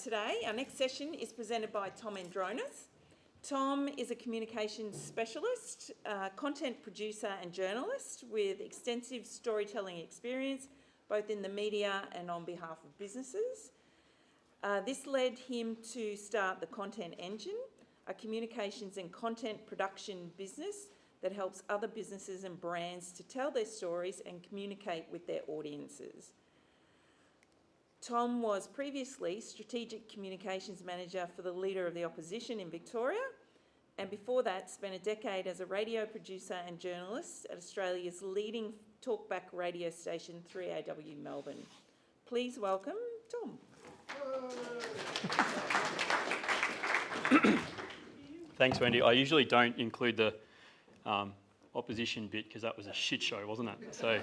Today, our next session is presented by Tom Andronis. Tom is a communications specialist, content producer and journalist with extensive storytelling experience, both in the media and on behalf of businesses. This led him to start the Content Engine, a communications and content production business that helps other businesses and brands to tell their stories and communicate with their audiences. Tom was previously Strategic Communications Manager for the Leader of the Opposition in Victoria, and before that spent a decade as a radio producer and journalist at Australia's leading talkback radio station 3AW Melbourne. Please welcome Tom. Thanks, Wendy. I usually don't include the opposition bit because that was a shit show, wasn't it? So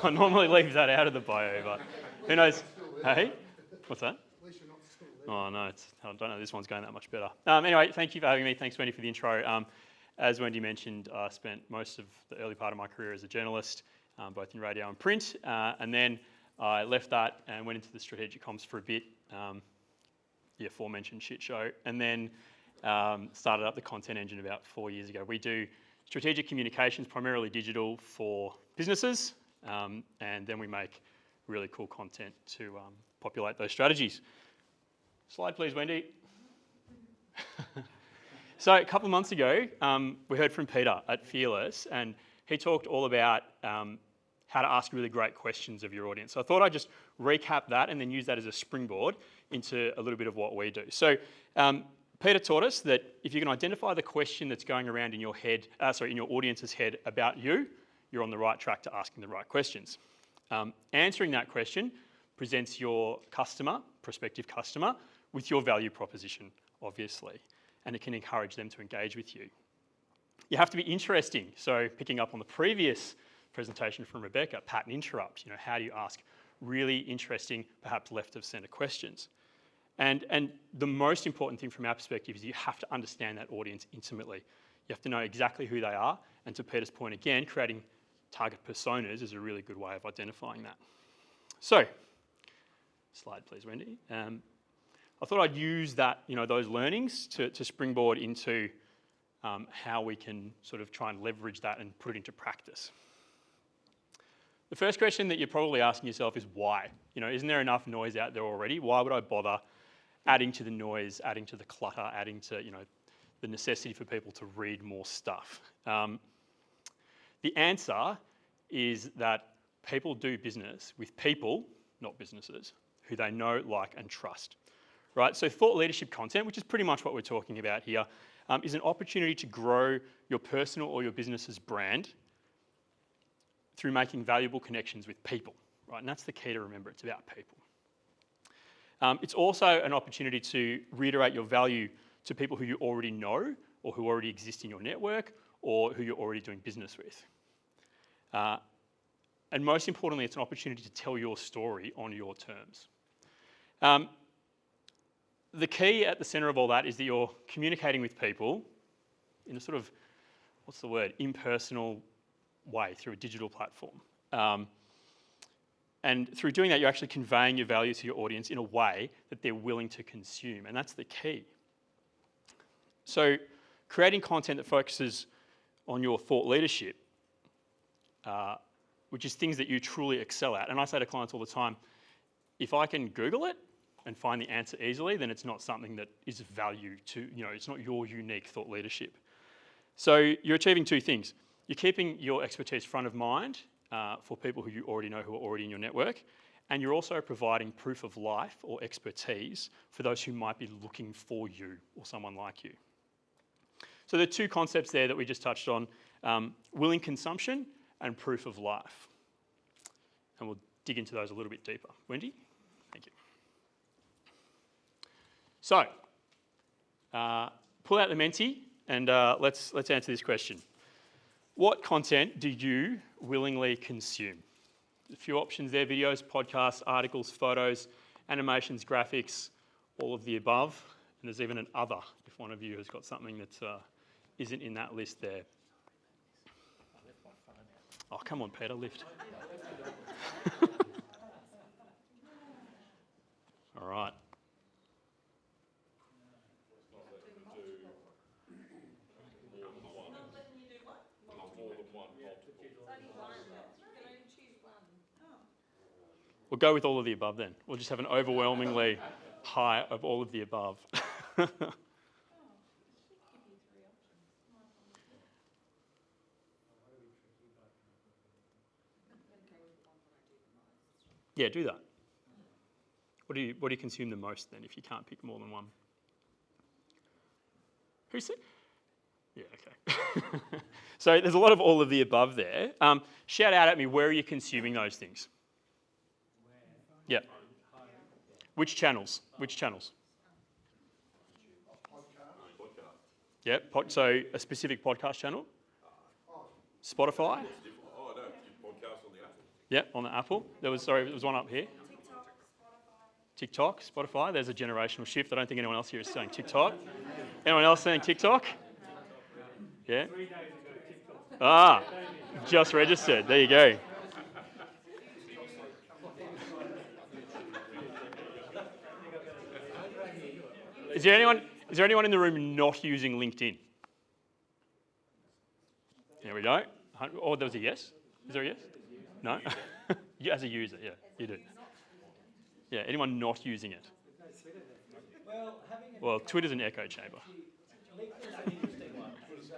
I normally leave that out of the bio, but who knows? Hey, what's that? Oh no, I don't know. This one's going that much better. Anyway, thank you for having me. Thanks, Wendy, for the intro. As Wendy mentioned, I spent most of the early part of my career as a journalist, both in radio and print, and then I left that and went into the strategic comms for a bit. The aforementioned shit show, and then started up the Content Engine about 4 years ago. We do strategic communications, primarily digital, for businesses, and then we make really cool content to populate those strategies. Slide, please, Wendy. So a couple of months ago, we heard from Peter at Fearless, and he talked all about how to ask really great questions of your audience. So I thought I'd just recap that and then use that as a springboard into a little bit of what we do. So Peter taught us that if you can identify the question that's going around in your head, in your audience's head about you, you're on the right track to asking the right questions. Answering that question presents your customer, prospective customer, with your value proposition, obviously, and it can encourage them to engage with you. You have to be interesting. So picking up on the previous presentation from Rebecca, pattern interrupt. How do you ask really interesting, perhaps left of centre questions? And the most important thing from our perspective is you have to understand that audience intimately. You have to know exactly who they are, and to Peter's point again, creating target personas is a really good way of identifying that. So, slide please, Wendy. I thought I'd use that, those learnings to springboard into how we can sort of try and leverage that and put it into practice. The first question that you're probably asking yourself is why? Isn't there enough noise out there already? Why would I bother adding to the noise, adding to the clutter, adding to, the necessity for people to read more stuff? The answer is that people do business with people, not businesses, who they know, like, and trust. Right? So thought leadership content, which is pretty much what we're talking about here, is an opportunity to grow your personal or your business's brand through making valuable connections with people, right? And that's the key to remember, it's about people. It's also an opportunity to reiterate your value to people who you already know or who already exist in your network or who you're already doing business with. And most importantly, it's an opportunity to tell your story on your terms. The key at the centre of all that is that you're communicating with people in a sort of, impersonal way through a digital platform. And through doing that, you're actually conveying your value to your audience in a way that they're willing to consume, and that's the key. So creating content that focuses on your thought leadership, which is things that you truly excel at. And I say to clients all the time, if I can Google it and find the answer easily, then it's not something that is of value to, it's not your unique thought leadership. So you're achieving two things. You're keeping your expertise front of mind for people who you already know, who are already in your network, and you're also providing proof of life or expertise for those who might be looking for you or someone like you. So there are two concepts there that we just touched on, willing consumption and proof of life. And we'll dig into those a little bit deeper. Wendy? Thank you. So, pull out the Menti and let's answer this question. What content do you willingly consume? A few options there: videos, podcasts, articles, photos, animations, graphics, all of the above. And there's even an other, if one of you has got something that isn't in that list there. Oh, come on, Peter, lift. All We'll go with all of the above then. We'll just have an overwhelmingly high of all of the above. Yeah, do that. What do you consume the most then if you can't pick more than one? Who said? Yeah, okay. So there's a lot of all of the above there. Shout out at me, where are you consuming those things? Yeah. Which channels? Which channels? Yeah, so a specific podcast channel? Spotify? Oh, no, podcast on the Apple. Yeah, on the Apple. There was one up here. TikTok, Spotify. There's a generational shift. I don't think anyone else here is saying TikTok. Anyone else saying TikTok? Yeah. Ah, just registered. There you go. Is there anyone in the room not using LinkedIn? There we go. Oh, there was a yes. Is there a yes? No? You as a user, yeah, you do. Yeah, anyone not using it? Well, Twitter's an echo chamber. LinkedIn's an interesting one because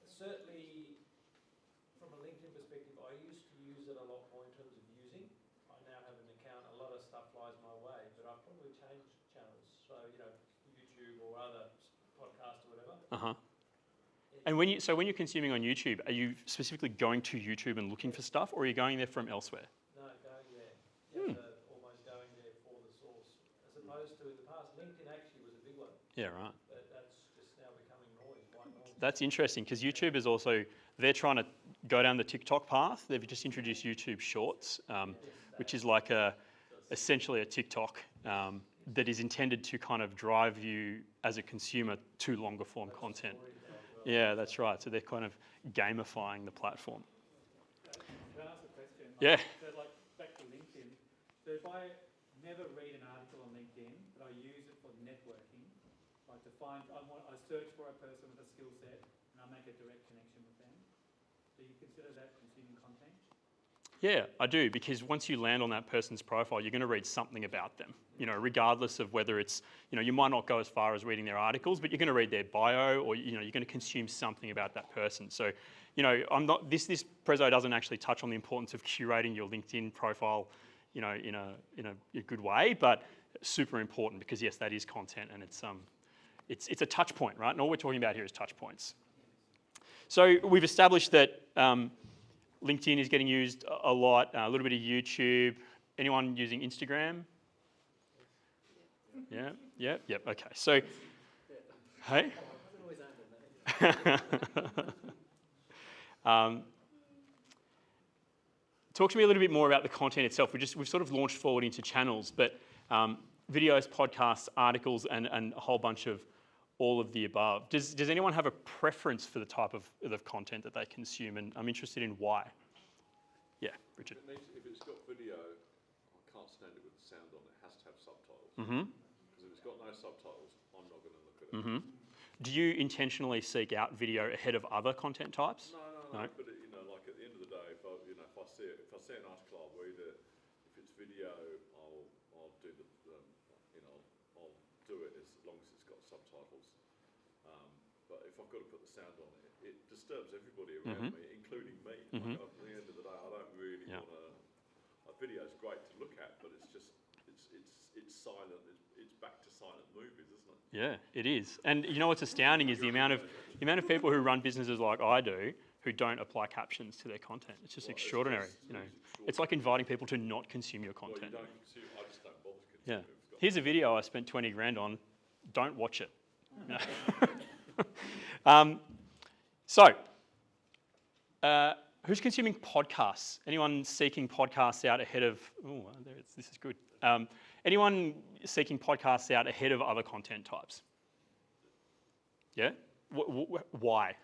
certainly from a LinkedIn perspective, I used to use it a lot more in terms of using. I now have an account, a lot of stuff flies my way, but I've probably changed channels. So, YouTube or other podcasts or whatever. Uh-huh. And when you're consuming on YouTube, are you specifically going to YouTube and looking for stuff, or are you going there from elsewhere? No, going there. You have to almost going there for the source. As opposed to in the past, LinkedIn actually was a big one. Yeah, right. But that's just now becoming noise, white noise. That's interesting because YouTube is also, they're trying to go down the TikTok path. They've just introduced YouTube Shorts, which is like essentially a TikTok that is intended to kind of drive you as a consumer to longer form content. Yeah, that's right. So they're kind of gamifying the platform. Can I ask a question? Yeah. So back to LinkedIn. So if I never read an article on LinkedIn, but I use it for networking, like I search for a person with a skill set and I make a direct connection with them. Do you consider that consuming content? Yeah, I do, because once you land on that person's profile, you're going to read something about them, regardless of whether it's, you might not go as far as reading their articles, but you're going to read their bio, or, you're going to consume something about that person. So, this Prezzo doesn't actually touch on the importance of curating your LinkedIn profile, in a good way, but super important because yes, that is content and it's a touch point, right? And all we're talking about here is touch points. So we've established that LinkedIn is getting used a lot, a little bit of YouTube. Anyone using Instagram? Yeah, okay. So, hey? Talk to me a little bit more about the content itself. We've sort of launched forward into channels, but videos, podcasts, articles, and a whole bunch of all of the above. Does anyone have a preference for the type of content that they consume? And I'm interested in why. Yeah, Richard. If it's got video, I can't stand it with the sound on. It has to have subtitles. Mm-hmm. Because if it's got no subtitles, I'm not going to look at it. Mm-hmm. Do you intentionally seek out video ahead of other content types? No. But like at the end of the day, if I see an article, I'll read it. If it's video, I'll do I'll do it as long as it's got subtitles. But if I've got to put the sound on it, it disturbs everybody around me, including me. Mm-hmm. Like, at the end of the day, I don't really want to. A video is great to look at, but it's silent. It's back to silent movies, isn't it? Yeah, it is. And what's astounding is the amount of people who run businesses like I do who don't apply captions to their content. It's just extraordinary. It's like inviting people to not consume your content. Well, you don't consume. I just don't bother consuming. Yeah. Here's a video I spent 20 grand on. Don't watch it. Who's consuming podcasts? Anyone seeking podcasts out ahead of? Oh, this is good. Anyone seeking podcasts out ahead of other content types? Yeah. Why?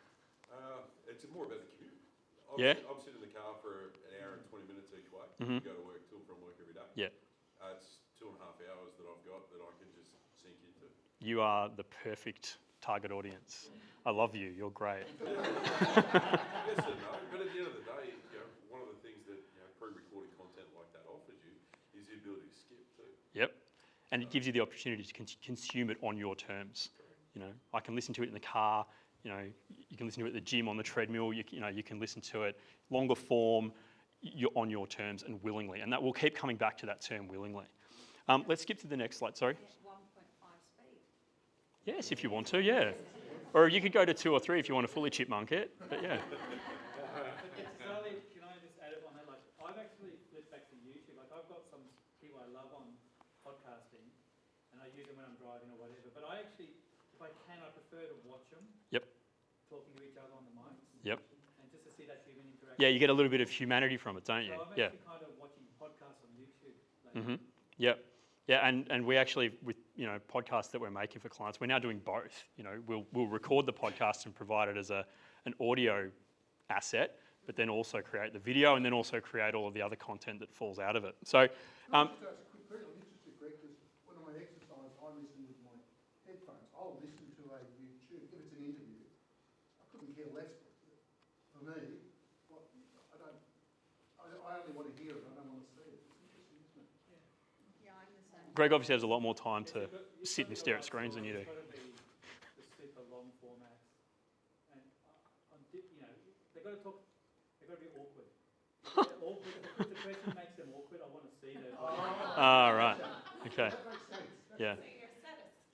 It's more about the commute. I'm sitting in the car for an hour and 20 minutes each way. Mm-hmm. Go to work, to and from work every day. Yeah. It's 2.5 hours that I've got that I can just sink into. You are the perfect target audience. I love you. You're great. Yes and no, but at the end of the day, one of the things that pre-recorded content like that offers skip too. Yep. And it gives you the opportunity to consume it on your terms. You know, I can listen to it in the car. You know, you can listen to it at the gym on the treadmill. You can listen to it longer form. You're on your terms and willingly, and that will keep coming back to that term willingly. Let's skip to the next slide. Sorry. 1.5 speed. Yes, if you want to, yeah. Or you could go to 2 or 3 if you want to fully chipmunk it. But yeah. Sally, can I just add on that? Like, I've actually flipped back to YouTube. Like, I've got some people I love on podcasting, and I use them when I'm driving or whatever. But I actually, if I can, I prefer to watch them. Yep. Talking to each other on the mics. Yep. And just to see that human interaction. Yeah, you get a little bit of humanity from it, don't you? So I'm Yeah. actually kind of watching podcasts on YouTube. Like, Yep. Yeah, and we actually, with podcasts that we're making for clients, we're now doing both. You know, we'll record the podcast and provide it as an audio asset, but then also create the video and then also create all of the other content that falls out of it. So, Just ask a quick question. I'm interested, Greg, because when I'm on exercise, I listen with my headphones. I'll listen to a YouTube. If it's an interview, I couldn't care less. For me, what, I only want to hear it. I don't want to see it. It's interesting, isn't it? Yeah, I'm the same. Greg obviously has a lot more time to sit and stare at screens than you do. It's got to be the super long formats, and they've got to talk. They've got to be awkward. Awkward. If the question makes them awkward, I want to see them. Ah, right. Okay. Yeah.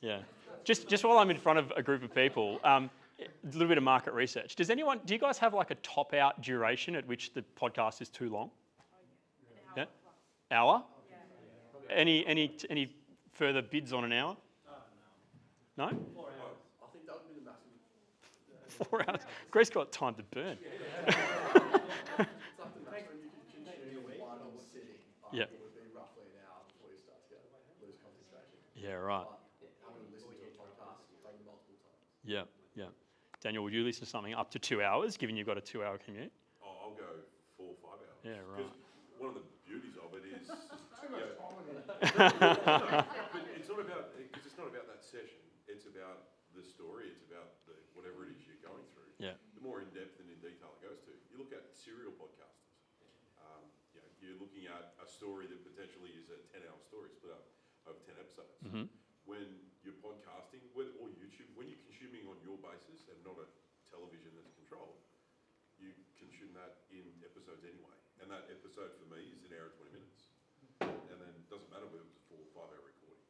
Yeah. Just while I'm in front of a group of people, a little bit of market research. Do you guys have like a top out duration at which the podcast is too long? Yeah. Hour? Any further bids on an hour? No? 4 hours. I think that would be the maximum. 4 hours. Greg's got time to burn. Yeah. It would be roughly an hour before you start to lose concentration. Yeah, right. I'm going to listen to a podcast multiple times. Yeah, yeah. Daniel, would you listen to something up to 2 hours, given you've got a 2-hour commute? Oh, I'll go 4 or 5 hours. Yeah, right. Because one of the beauties of it is, Too much time in it. but it's not about, because it's not about that session. It's about the story. It's about whatever it is you're going through. Yeah. The more in depth and in detail it goes to. You look at serial podcasters. You're looking at a story that potentially is a 10-hour story split up over 10 episodes. Mm-hmm. When you're podcasting, or YouTube, when you're consuming on your basis and not a television that's controlled, you consume that in episodes anyway. And that episode for me is an hour and 20 minutes. And then it doesn't matter whether it's a 4 or 5 hour recording.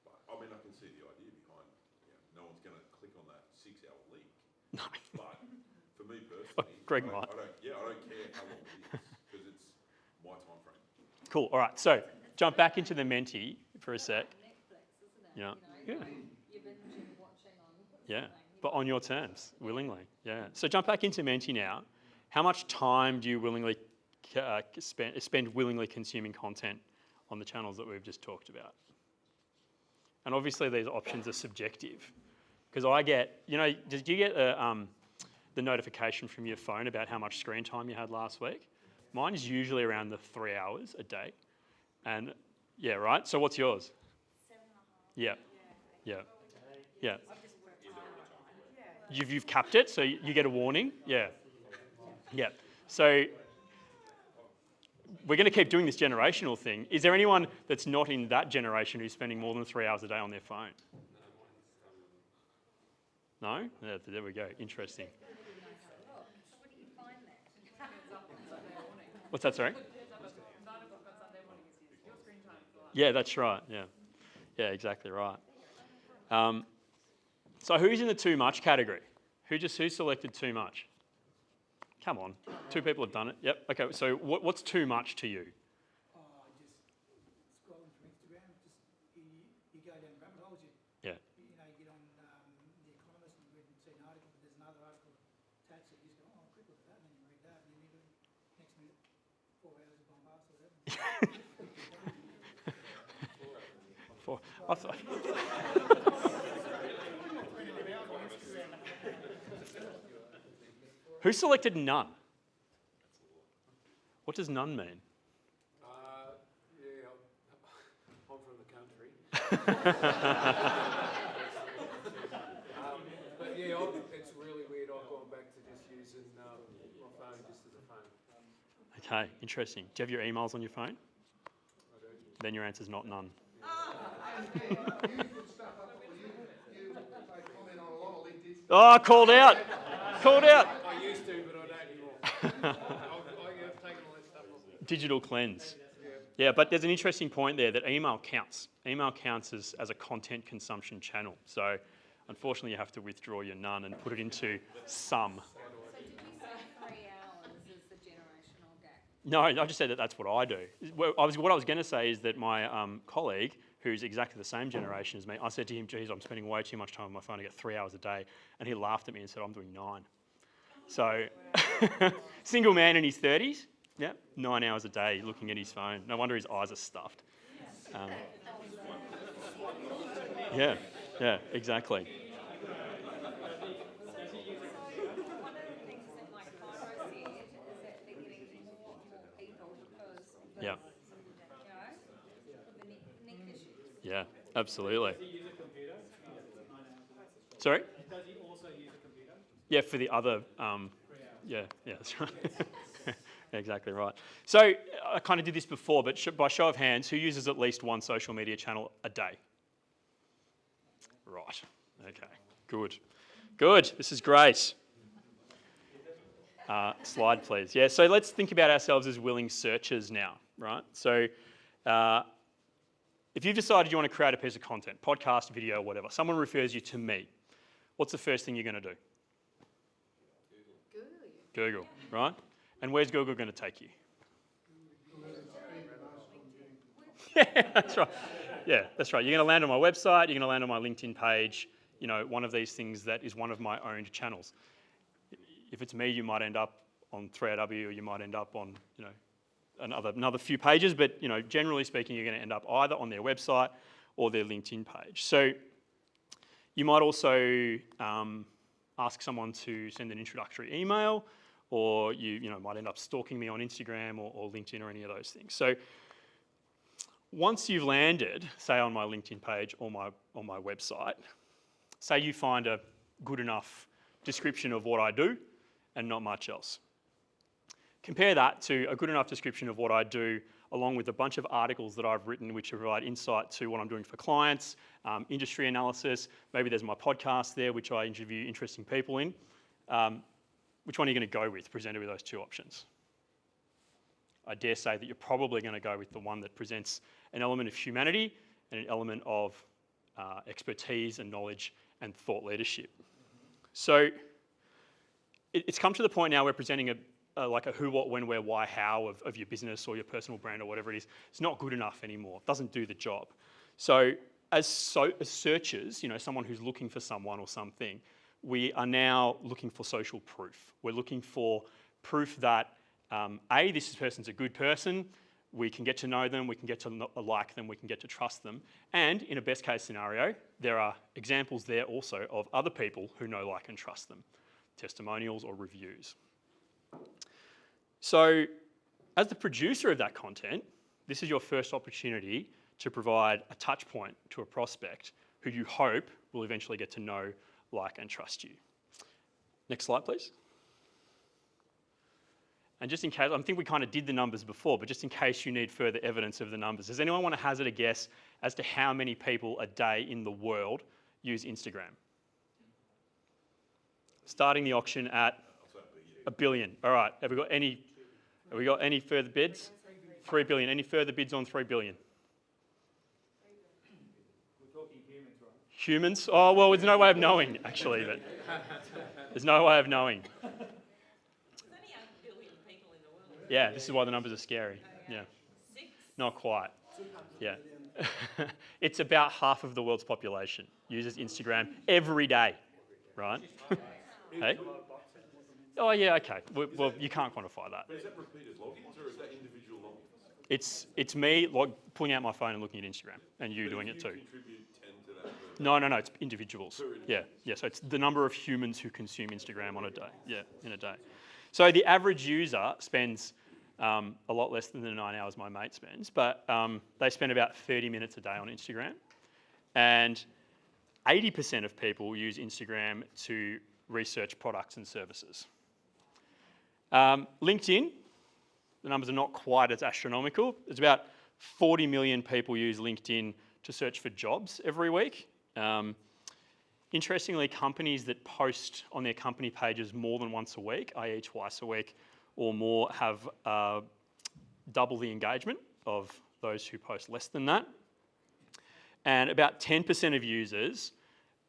But I mean, I can see the idea behind, no one's going to click on that 6-hour link. No. But for me personally, Greg I might. don't care how long it is, because it's my time frame. Cool. All right. So jump back into the Menti for a sec. Netflix, isn't it? Yeah. You know, Yeah. you're binging watching on Yeah. something. But on your terms, willingly. Yeah. So jump back into Menti now. How much time do you willingly spend willingly consuming content on the channels that we've just talked about? And obviously these options are subjective, because I get, did you get the notification from your phone about how much screen time you had last week? Mine is usually around the 3 hours a day. And yeah, right? So what's yours? 7.5. Yeah. Yeah. Yeah. You've capped it, so you get a warning? Yeah. Yeah. So we're going to keep doing this generational thing. Is there anyone that's not in that generation who's spending more than 3 hours a day on their phone? No? Yeah, there we go. Interesting. So where do you find that? What's that, sorry? Yeah, that's right. Yeah. Yeah, exactly right. So who's in the too much category? Who selected too much? Come on. 2 people have done it. Yep. Okay, so what's too much to you? Oh, just scrolling through Instagram, you go down rabbit holes, Yeah. you get on The Economist and you see an article, but there's another article attached that you just go, oh, quick look at that, and then you read that, and then you next minute, 4 hours have gone past or whatever. I thought- Who selected none? What does none mean? Yeah, I'm from the country. But yeah, it's really weird. I've gone back to just using my phone just as a phone. Okay, interesting. Do you have your emails on your phone? I do. then your answer's not none. You put stuff up, or you comment on a lot of LinkedIn stuff. Oh, called out. Called out. I used to, but I don't anymore. I've taken all that stuff off. Digital cleanse. Yeah, but there's an interesting point there that email counts. Email counts as a content consumption channel. So unfortunately, you have to withdraw your none and put it into some. So did you say 3 hours is the generational gap? No, I just said that that's what I do. What I was going to say is that my colleague, who's exactly the same generation as me, I said to him, geez, I'm spending way too much time on my phone. I get 3 hours a day. And he laughed at me and said, I'm doing 9. So, single man in his 30s, yeah, 9 hours a day looking at his phone. No wonder his eyes are stuffed. Yeah, exactly. One of the things that like Cairo said is that they're getting more people because of the, Yeah. the neck issues. Yeah, absolutely. Does he use a computer? 9 hours. Sorry? Does he also use a computer? Yeah, for the other, 3 hours. yeah, that's right. Exactly right. So I kind of did this before, but by show of hands, who uses at least one social media channel a day? Right. Okay. Good. This is great. Slide, please. Yeah. So let's think about ourselves as willing searchers now, right? So if you've decided you want to create a piece of content, podcast, video, whatever, someone refers you to me, what's the first thing you're going to do? Google, right? And where's Google going to take you? Yeah, that's right. Yeah, that's right. You're going to land on my website. You're going to land on my LinkedIn page. You know, one of these things that is one of my owned channels. If it's me, you might end up on 3AW, or you might end up on, you know, another few pages. But you know, generally speaking, you're going to end up either on their website or their LinkedIn page. So you might also ask someone to send an introductory email, or you might end up stalking me on Instagram or LinkedIn or any of those things. So once you've landed, say on my LinkedIn page or on my website, say you find a good enough description of what I do and not much else. Compare that to a good enough description of what I do along with a bunch of articles that I've written which provide insight to what I'm doing for clients, industry analysis. Maybe there's my podcast there which I interview interesting people in. Which one are you going to go with, presented with those two options? I dare say that you're probably going to go with the one that presents an element of humanity and an element of expertise and knowledge and thought leadership. So it's come to the point now where presenting like a who, what, when, where, why, how of your business or your personal brand or whatever it is, it's not good enough anymore. It doesn't do the job. So as searchers, you know, someone who's looking for someone or something, we are now looking for social proof. We're looking for proof that, A, this person's a good person, we can get to know them, we can get to like them, we can get to trust them, and in a best case scenario, there are examples there also of other people who know, like, and trust them, testimonials or reviews. So, as the producer of that content, this is your first opportunity to provide a touch point to a prospect who you hope will eventually get to know, like, and trust you. Next slide, please. And just in case, I think we kind of did the numbers before, but just in case you need further evidence of the numbers, does anyone want to hazard a guess as to how many people a day in the world use Instagram? Starting the auction at 1 billion. All right, have we got any further bids? 3 billion. Any further bids on 3 billion? We're talking humans, right? Humans? Oh, well, there's no way of knowing, actually, but there's no way of knowing. There's only 8 billion people in the world. Yeah, this is why the numbers are scary. Yeah, 6? not quite. Yeah. It's about half of the world's population uses Instagram every day, right? Hey? Oh, yeah, okay. Well, you can't quantify that. But is that repeated logins or is that individual logins? It's me pulling out my phone and looking at Instagram, and you doing it too. Contribute 10 to that. No, it's individuals. Yeah. So it's the number of humans who consume Instagram on a day. Yeah, in a day. So the average user spends a lot less than the 9 hours my mate spends, but they spend about 30 minutes a day on Instagram, and 80% of people use Instagram to research products and services. LinkedIn, the numbers are not quite as astronomical. It's about 40 million people use LinkedIn to search for jobs every week. Interestingly, companies that post on their company pages more than once a week, i.e. twice a week or more, have double the engagement of those who post less than that. And about 10% of users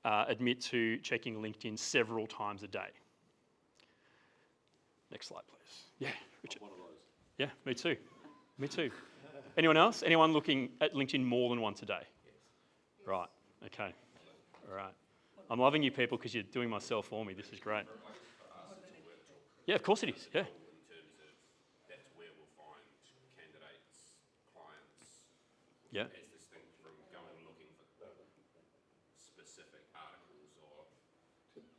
admit to checking LinkedIn several times a day. Next slide, please. Yeah, Richard. One of those. Yeah, me too. Me too. Anyone else? Anyone looking at LinkedIn more than once a day? Right, okay. All right. I'm loving you people because you're doing my sell for me. This is great. Yeah, of course it is. Yeah. In terms of that's where we'll find candidates, clients, Yeah. as distinct from going and looking for specific articles or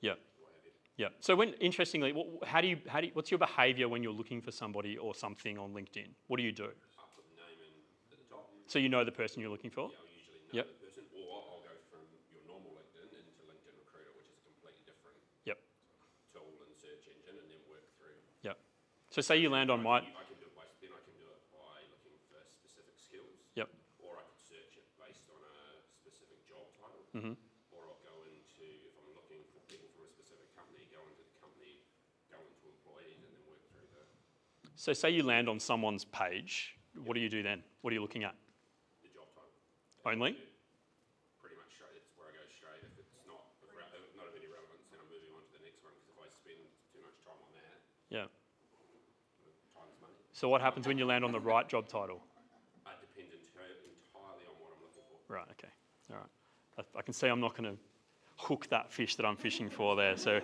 Yeah. what have you. Yeah. So interestingly, what's your behaviour when you're looking for somebody or something on LinkedIn? What do you do? I put the name in at the top. So you know the person you're looking for? Yeah, I'll usually know Yep. the person, or I'll go from your normal LinkedIn into LinkedIn Recruiter, which is a completely different Yep. tool and search engine, and then work through. Yep. So say you land on my... I can do it by, then I can do it by looking for specific skills. Yep. Or I could search it based on a specific job title. Mhm. Or I'll go into, if I'm looking for people from a specific company, go into the company, go into employees, and then work through the So say you land on someone's page. What do you do then? What are you looking at? job title. Only? Pretty much straight, that's where I go straight. If it's not of any relevance, then I'm moving on to the next one, because if I spend too much time on that, Yeah. time's money. So what happens when you land on the right job title? It depends entirely on what I'm looking for. Right, okay. All right. I can see I'm not going to hook that fish that I'm fishing for there. So,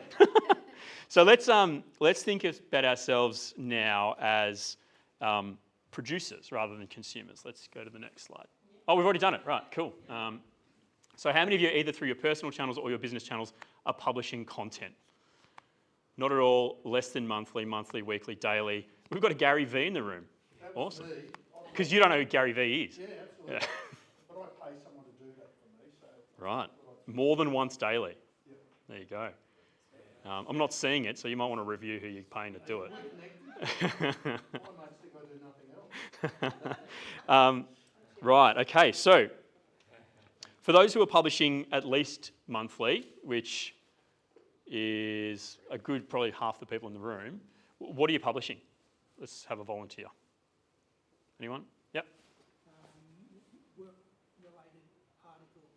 so let's think about ourselves now as producers rather than consumers. Let's go to the next slide. Oh, we've already done it. Right, cool. So how many of you, either through your personal channels or your business channels, are publishing content? Not at all, less than monthly, weekly, daily. We've got a Gary V in the room. That was Awesome. me. Because you don't know who Gary V is. Yeah, absolutely. Yeah. But I pay someone to do that for me, so. Right. More than once daily. Yep. There you go. I'm not seeing it, so you might want to review who you're paying to do it. My mates think I do nothing else. Right, okay, so for those who are publishing at least monthly, which is a good probably half the people in the room, what are you publishing? Let's have a volunteer. Anyone? Yep. Work-related articles,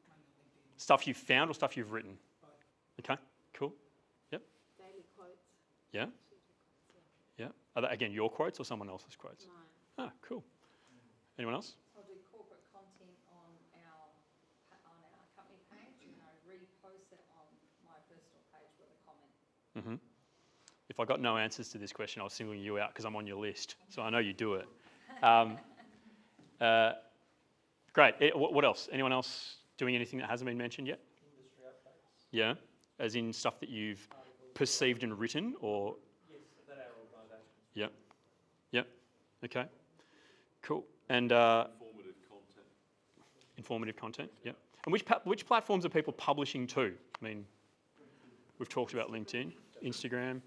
mainly LinkedIn. Stuff you've found or stuff you've written? Okay, cool. Yep. Daily quotes. Yeah. Yeah. Are they, again, your quotes or someone else's quotes? Mine. Ah, cool. Anyone else? I'll do corporate content on our company page, and I repost it on my personal page with a comment. If I got no answers to this question, I was singling you out because I'm on your list, so I know you do it. Great. What else? Anyone else doing anything that hasn't been mentioned yet? Industry updates, Yeah, as in stuff that you've articles. perceived and written, or Yes, that our organisation. yeah, yeah. Okay, cool. And Informative content. informative content. Yeah. And which platforms are people publishing to? I mean, we've talked about LinkedIn, Instagram,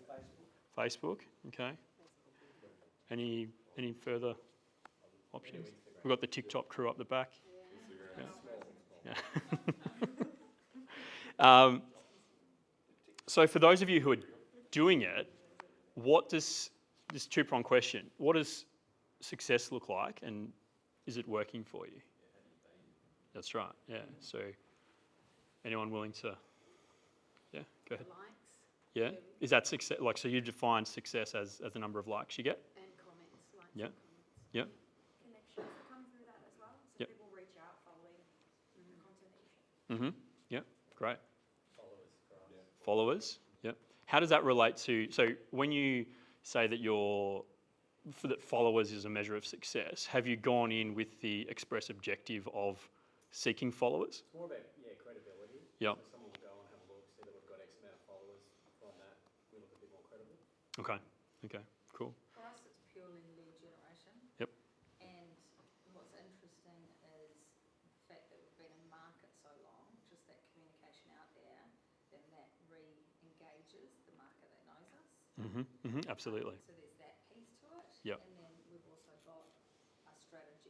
Facebook. Okay. Any further options? We've got the TikTok crew up the back. Yeah. So for those of you who are doing it, what does this two-pronged question? What does success look like, and is it working for you? That's right. Yeah. So, anyone willing to? Yeah. Go ahead. Likes Yeah. Is that success? Like, so you define success as the number of likes you get? and comments, likes Yeah. and comments. Yeah. Connections that come through that as well, so Yep. people reach out following the content that you share. Mm-hmm. Yeah. Great. Followers. Yeah. How does that relate to? So when you say that that followers is a measure of success, have you gone in with the express objective of seeking followers? It's more about, credibility. Yep. So someone will go and have a look, see that we've got X amount of followers. From that, we look a bit more credible. Okay. Okay. Cool. For us, it's purely lead generation. Yep. And what's interesting is the fact that we've been in market so long, just that communication out there, then that re-engages the market that knows us. Mm-hmm. Mm-hmm. Absolutely. So there's that piece to it. Yep. And then we've also got a strategy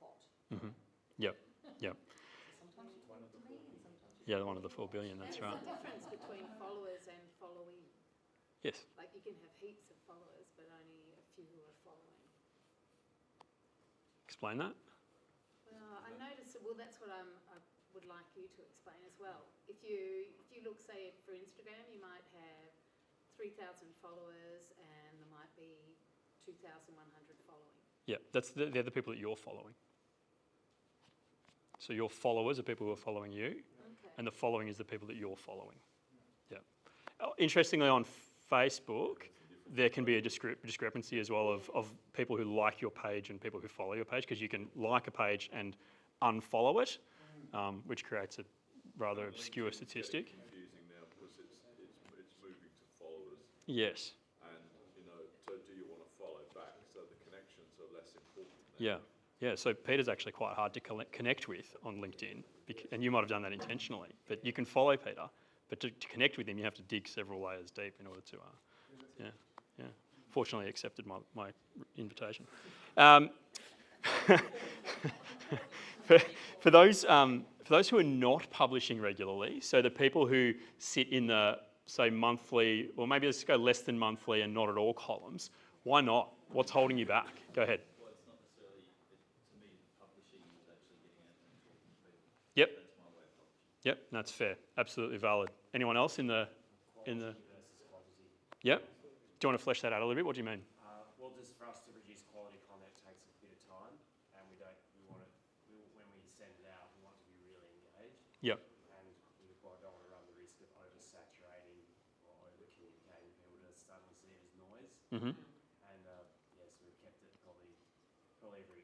bot. Yep, yep. Sometimes you talk to me and sometimes you. Yeah, one of the 4 billion, that's right. There's a difference between followers and following. Yes. Like you can have heaps of followers, but only a few who are following. Explain that. Well, I noticed, well, that's what I would like you to explain as well. If you look, say, for Instagram, you might have 3,000 followers and there might be 2,100 following. Yeah, they're the people that you're following. So your followers are people who are following you, Okay. and the following is the people that you're following. Yeah. Interestingly, on Facebook, there can be a discrepancy as well of people who like your page and people who follow your page, because you can like a page and unfollow it, which creates a rather obscure statistic. It's confusing now because it's moving to followers. Yes. And, so do you want to follow back? So the connections are less important now. Yeah. Yeah, so Peter's actually quite hard to connect with on LinkedIn, and you might have done that intentionally, but you can follow Peter, but to connect with him, you have to dig several layers deep in order to, yeah. Fortunately, he accepted my invitation. For those who are not publishing regularly, so the people who sit in the, say, monthly, or maybe let's go less than monthly and not at all columns, why not? What's holding you back? Go ahead. Yep. Yep, that's fair. Absolutely valid. Anyone else in the? Quality versus quantity. Yep. Do you want to flesh that out a little bit? What do you mean? Well, just for us to produce quality content takes a bit of time, and when we send it out, we want to be really engaged. Yep. And we don't want to run the risk of oversaturating or over-communicating people to suddenly see it as noise. Mm-hmm. And so we've kept it probably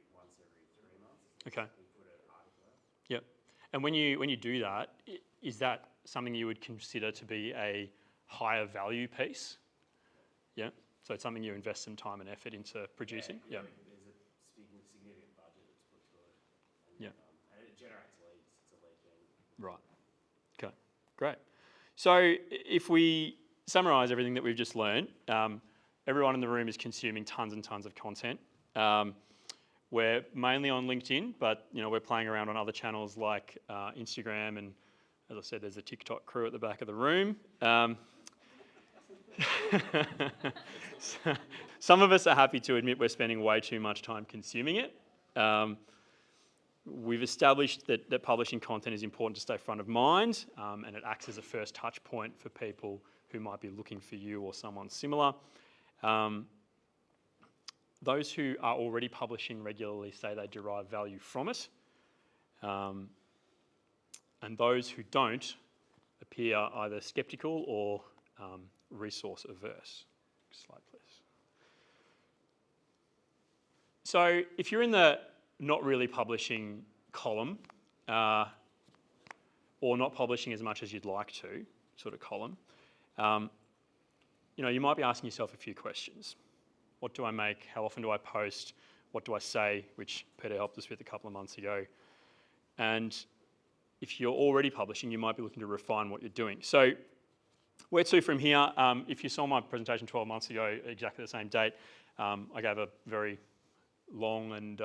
once every 3 months. Okay. We put an article out. Yep. And when you do that, is that something you would consider to be a higher value piece? Yeah. So it's something you invest some time and effort into producing. Yeah. There's a significant budget that's put to it. Yeah. And it generates leads. It's a lead gen. Right. Okay. Great. So if we summarise everything that we've just learned, everyone in the room is consuming tons and tons of content. We're mainly on LinkedIn, but we're playing around on other channels like Instagram, and as I said, there's a TikTok crew at the back of the room. Some of us are happy to admit we're spending way too much time consuming it. We've established that publishing content is important to stay front of mind, and it acts as a first touch point for people who might be looking for you or someone similar. Those who are already publishing regularly say they derive value from it. And those who don't appear either sceptical or resource averse. Next slide, please. So if you're in the not really publishing column, or not publishing as much as you'd like to sort of column, you might be asking yourself a few questions. What do I make? How often do I post? What do I say? Which Peter helped us with a couple of months ago. And if you're already publishing, you might be looking to refine what you're doing. So where to from here? If you saw my presentation 12 months ago, exactly the same date, I gave a very long and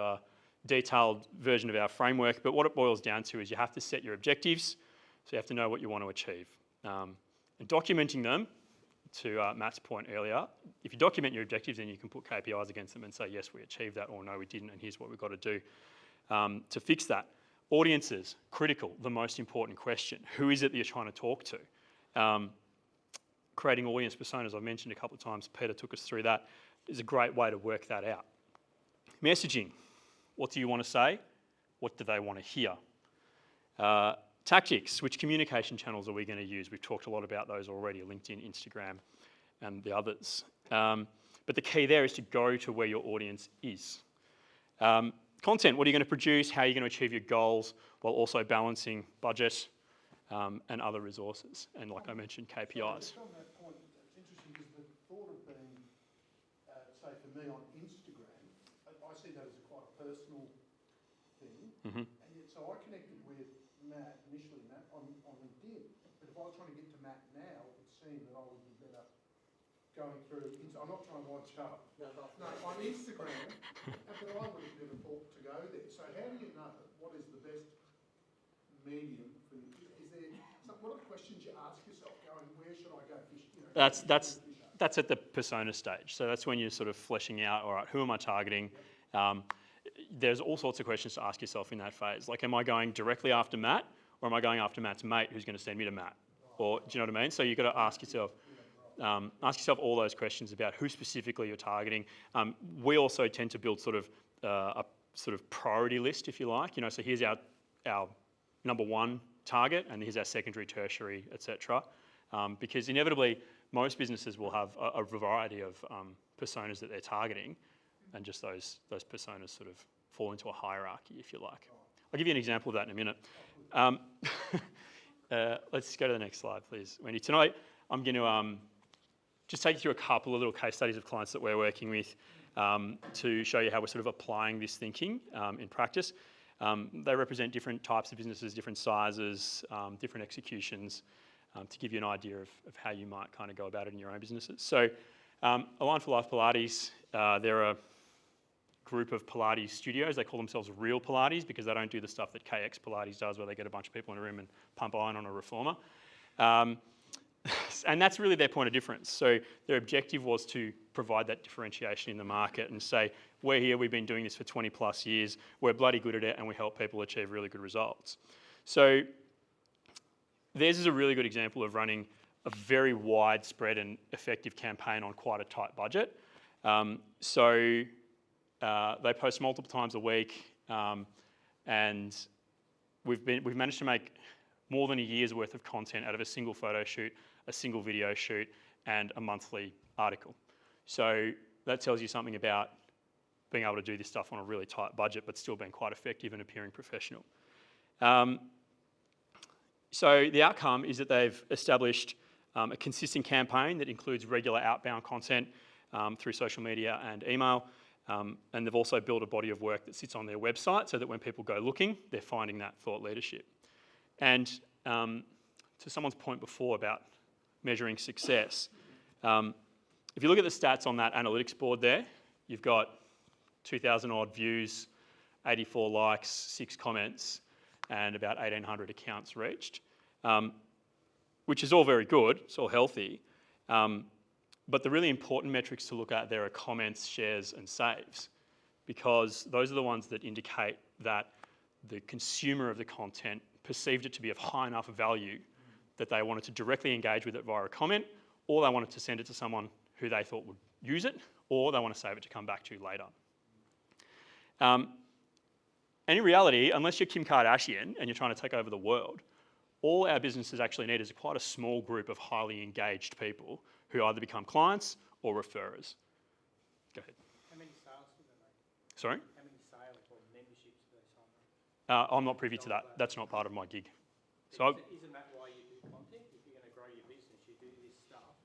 detailed version of our framework. But what it boils down to is you have to set your objectives. So you have to know what you want to achieve. And documenting them, to Matt's point earlier, if you document your objectives, then you can put KPIs against them and say, yes, we achieved that, or no, we didn't, and here's what we've got to do to fix that. Audiences, critical, the most important question. Who is it that you're trying to talk to? Creating audience personas, I've mentioned a couple of times, Peter took us through that, is a great way to work that out. Messaging, what do you want to say? What do they want to hear? Tactics, which communication channels are we going to use? We've talked a lot about those already, LinkedIn, Instagram, and the others. But the key there is to go to where your audience is. Content, what are you going to produce? How are you going to achieve your goals while also balancing budget and other resources? And like I mentioned, KPIs. On that point, it's interesting because the thought of being, say for me on Instagram, I see that as quite a personal thing. Mm-hmm. And yet, so I connected with Matt, initially Matt, on LinkedIn. But if I was trying to get to Matt now, it would seem that I would be better going through, I'm not trying to watch up. No, on Instagram, but I would have never thought to go go there. So how do you know what is the best medium for you? Is there, what are the questions you ask yourself going, where should I go fishing? You know, That's at the persona stage. So that's when you're sort of fleshing out, all right, who am I targeting? There's all sorts of questions to ask yourself in that phase. Like, am I going directly after Matt, or am I going after Matt's mate who's going to send me to Matt? Or, do you know what I mean? So you've got to ask yourself all those questions about who specifically you're targeting. We also tend to build sort of a sort of priority list, if you like. You know, so here's our number one target, and here's our secondary, tertiary, etc. Because inevitably, most businesses will have a variety of personas that they're targeting, and just those personas sort of fall into a hierarchy, if you like. I'll give you an example of that in a minute. Let's go to the next slide, please, Wendy. Tonight, I'm going to just take you through a couple of little case studies of clients that we're working with to show you how we're sort of applying this thinking in practice. They represent different types of businesses, different sizes, different executions, to give you an idea of how you might kind of go about it in your own businesses. So, Align for Life Pilates, they're a group of Pilates studios. They call themselves Real Pilates because they don't do the stuff that KX Pilates does, where they get a bunch of people in a room and pump iron on a reformer. And that's really their point of difference. So their objective was to provide that differentiation in the market and say, we're here, we've been doing this for 20 plus years, we're bloody good at it, and we help people achieve really good results. So theirs is a really good example of running a very widespread and effective campaign on quite a tight budget. They post multiple times a week, and we've managed to make more than a year's worth of content out of a single photo shoot, a single video shoot, and a monthly article. So that tells you something about being able to do this stuff on a really tight budget, but still being quite effective and appearing professional. So the outcome is that they've established a consistent campaign that includes regular outbound content through social media and email. And they've also built a body of work that sits on their website so that when people go looking, they're finding that thought leadership. And to someone's point before about measuring success, if you look at the stats on that analytics board there, you've got 2,000 odd views, 84 likes, 6 comments, and about 1,800 accounts reached, which is all very good, it's all healthy. But the really important metrics to look at there are comments, shares, and saves, because those are the ones that indicate that the consumer of the content perceived it to be of high enough value that they wanted to directly engage with it via a comment, or they wanted to send it to someone who they thought would use it, or they want to save it to come back to later. And in reality, unless you're Kim Kardashian and you're trying to take over the world, all our businesses actually need is quite a small group of highly engaged people who either become clients or referrers. Go ahead. How many sales do they make? Sorry? How many sales or memberships do they sign up? I'm not privy to that. That's not part of my gig. So Isn't that why you do content? If you're going to grow your business, you do this stuff.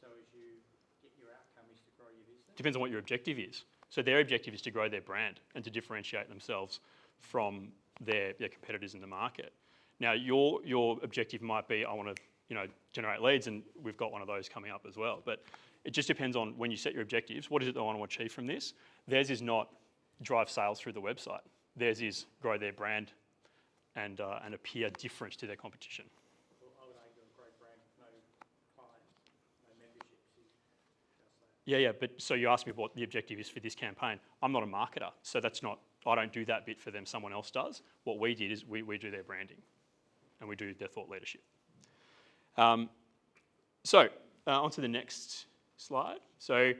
So as you get your outcome is to grow your business? depends on what your objective is. So their objective is to grow their brand and to differentiate themselves from their competitors in the market. Now, your objective might be, I want to generate leads, and we've got one of those coming up as well. But it just depends on when you set your objectives, what is it they want to achieve from this? Theirs is not drive sales through the website. Theirs is grow their brand and appear different to their competition. Well, I would argue a great brand with no clients, no memberships is just that. Yeah, but so you asked me what the objective is for this campaign. I'm not a marketer, so I don't do that bit for them, someone else does. What we did is we do their branding and we do their thought leadership. On to the next slide. So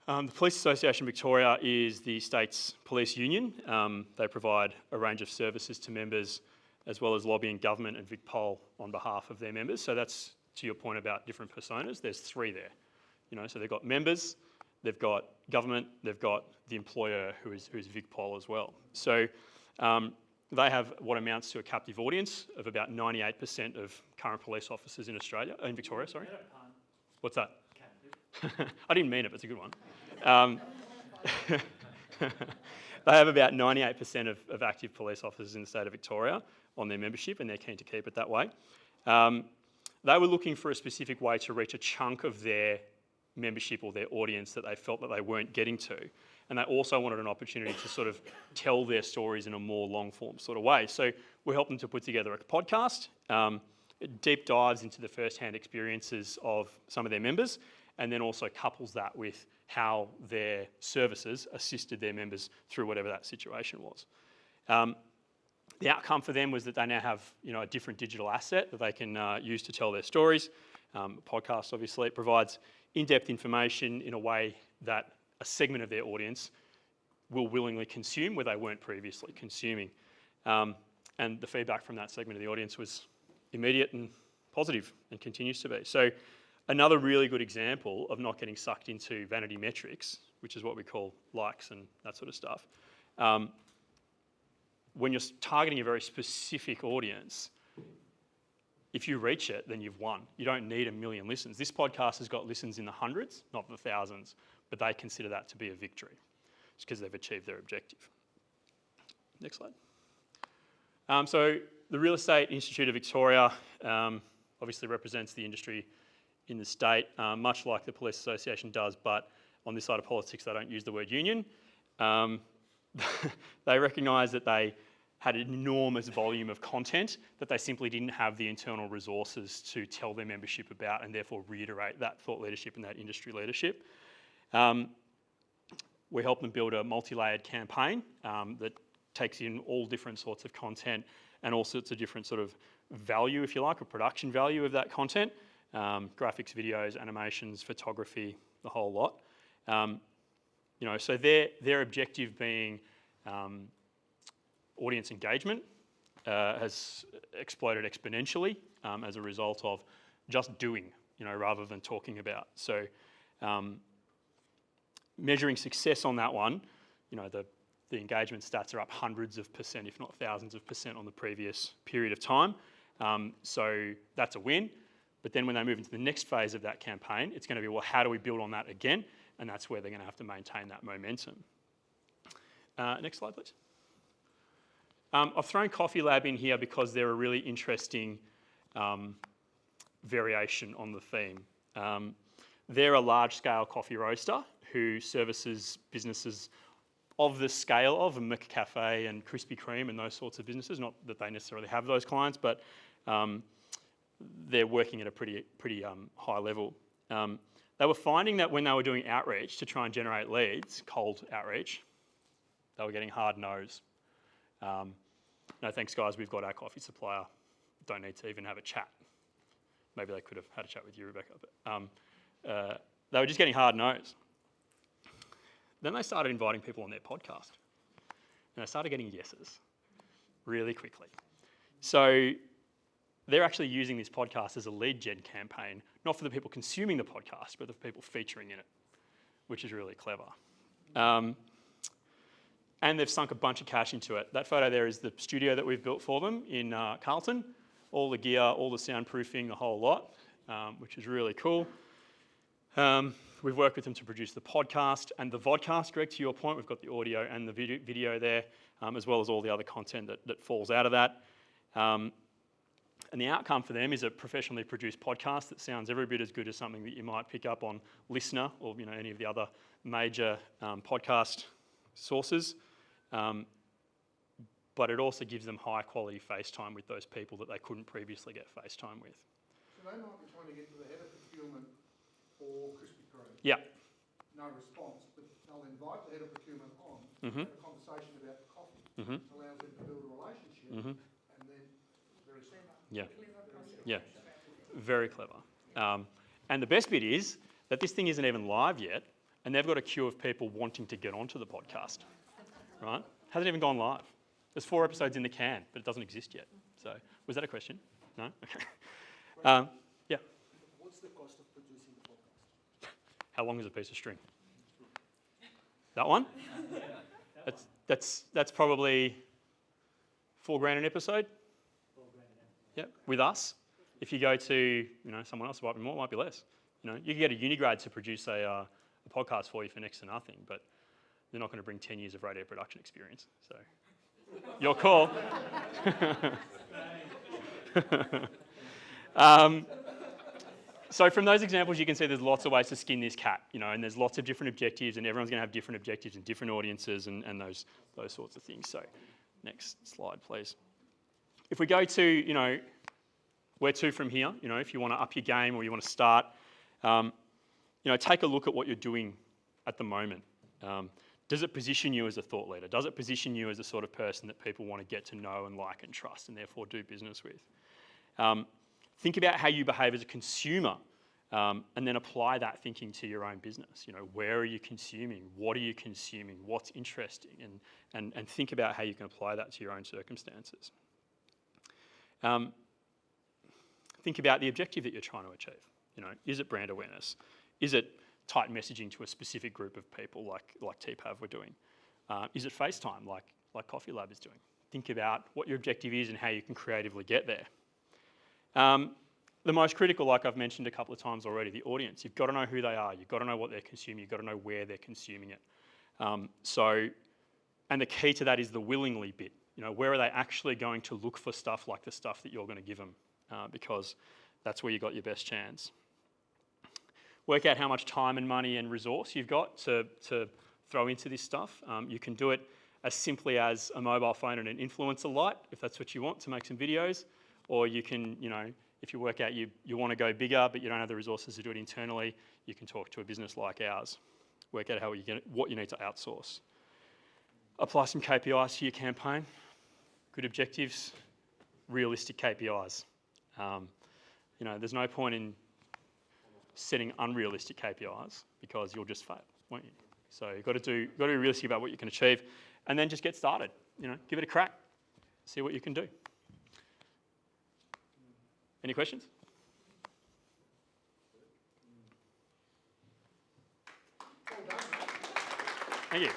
the Police Association Victoria is the state's police union. They provide a range of services to members as well as lobbying government and VicPol on behalf of their members. So that's to your point about different personas. There's 3 there. So they've got members, they've got government, they've got the employer who's VicPol as well. So they have what amounts to a captive audience of about 98% of current police officers in Australia, in Victoria, sorry. What's that? Captive. I didn't mean it, but it's a good one. They have about 98% of active police officers in the state of Victoria on their membership, and they're keen to keep it that way. They were looking for a specific way to reach a chunk of their membership or their audience that they felt that they weren't getting to. And they also wanted an opportunity to sort of tell their stories in a more long form sort of way. So we helped them to put together a podcast. It deep dives into the first-hand experiences of some of their members, and then also couples that with how their services assisted their members through whatever that situation was. The outcome for them was that they now have, a different digital asset that they can use to tell their stories. Podcast, obviously, it provides in-depth information in a way that a segment of their audience will willingly consume where they weren't previously consuming. And the feedback from that segment of the audience was immediate and positive and continues to be. So another really good example of not getting sucked into vanity metrics, which is what we call likes and that sort of stuff. When you're targeting a very specific audience, if you reach it, then you've won. You don't need 1 million listens. This podcast has got listens in the hundreds, not the thousands, but they consider that to be a victory. It's because they've achieved their objective. Next slide. So the Real Estate Institute of Victoria obviously represents the industry in the state, much like the Police Association does, but on this side of politics, they don't use the word union. They recognise that they had an enormous volume of content that they simply didn't have the internal resources to tell their membership about and therefore reiterate that thought leadership and that industry leadership. We helped them build a multi-layered campaign that takes in all different sorts of content and all sorts of different sort of value, if you like, or production value of that content. Graphics, videos, animations, photography, the whole lot. So their objective being audience engagement has exploded exponentially as a result of just doing, rather than talking about. So measuring success on that one, the engagement stats are up hundreds of percent, if not thousands of percent on the previous period of time. So that's a win. But then when they move into the next phase of that campaign, it's going to be, well, how do we build on that again? And that's where they're going to have to maintain that momentum. Next slide, please. I've thrown Coffee Lab in here because they're a really interesting variation on the theme. They're a large-scale coffee roaster who services businesses of the scale of a McCafe and Krispy Kreme and those sorts of businesses. Not that they necessarily have those clients, but they're working at a pretty high level. They were finding that when they were doing outreach to try and generate leads, cold outreach, they were getting hard no's. No thanks guys, we've got our coffee supplier. Don't need to even have a chat. Maybe they could have had a chat with you, Rebecca, but they were just getting hard no's. Then they started inviting people on their podcast. And they started getting yeses really quickly. So they're actually using this podcast as a lead gen campaign, not for the people consuming the podcast, but the people featuring in it, which is really clever. And they've sunk a bunch of cash into it. That photo there is the studio that we've built for them in Carlton. All the gear, all the soundproofing, the whole lot, which is really cool. We've worked with them to produce the podcast and the vodcast, Greg, to your point. We've got the audio and the video there, as well as all the other content that falls out of that. And the outcome for them is a professionally produced podcast that sounds every bit as good as something that you might pick up on Listener or any of the other major podcast sources. But it also gives them high quality FaceTime with those people that they couldn't previously get FaceTime with. So they might be trying to get to the head of procurement for Krispy Kreme. Yeah. No response, but they'll invite the head of procurement on, Mm-hmm. have a conversation about the coffee. Mm-hmm. Allows them to build a relationship, Mm-hmm. and then very simple. Yeah. Yeah. Very clever. And the best bit is that this thing isn't even live yet, and they've got a queue of people wanting to get onto the podcast. Right? Hasn't even gone live. There's 4 episodes in the can, but it doesn't exist yet. So, was that a question? No? Okay. Yeah. What's the cost of producing the podcast? How long is a piece of string? That one? That's probably $4,000 an episode. Yeah, with us. If you go to someone else, it might be more, it might be less. You can get a Unigrad to produce a podcast for you for next to nothing, but they're not going to bring 10 years of radio production experience. So, your call. So from those examples, you can see there's lots of ways to skin this cat, you know, and there's lots of different objectives, and everyone's going to have different objectives and different audiences and those sorts of things. So next slide, please. If we go to, you know, where to from here, you know, if you want to up your game or you want to start, you know, take a look at what you're doing at the moment. Does it position you as a thought leader? Does it position you as the sort of person that people want to get to know and like and trust and therefore do business with? Think about how you behave as a consumer, and then apply that thinking to your own business. You know, where are you consuming? What are you consuming? What's interesting? And think about how you can apply that to your own circumstances. Think about the objective that you're trying to achieve. You know, is it brand awareness? Is it tight messaging to a specific group of people like TPAV were doing? Is it FaceTime like Coffee Lab is doing? Think about what your objective is and how you can creatively get there. The most critical, like I've mentioned a couple of times already, the audience. You've got to know who they are. You've got to know what they're consuming. You've got to know where they're consuming it. And the key to that is the willingly bit. You know, where are they actually going to look for stuff like the stuff that you're going to give them? Because that's where you've got your best chance. Work out how much time and money and resource you've got to throw into this stuff. You can do it as simply as a mobile phone and an influencer light, if that's what you want, to make some videos. Or you can, you know, if you work out you want to go bigger but you don't have the resources to do it internally, you can talk to a business like ours. Work out what you need to outsource. Apply some KPIs to your campaign. Good objectives, realistic KPIs. You know, there's no point in setting unrealistic KPIs because you'll just fail, won't you? So you've got to be realistic about what you can achieve, and then just get started. You know, give it a crack, see what you can do. Any questions? Thank you.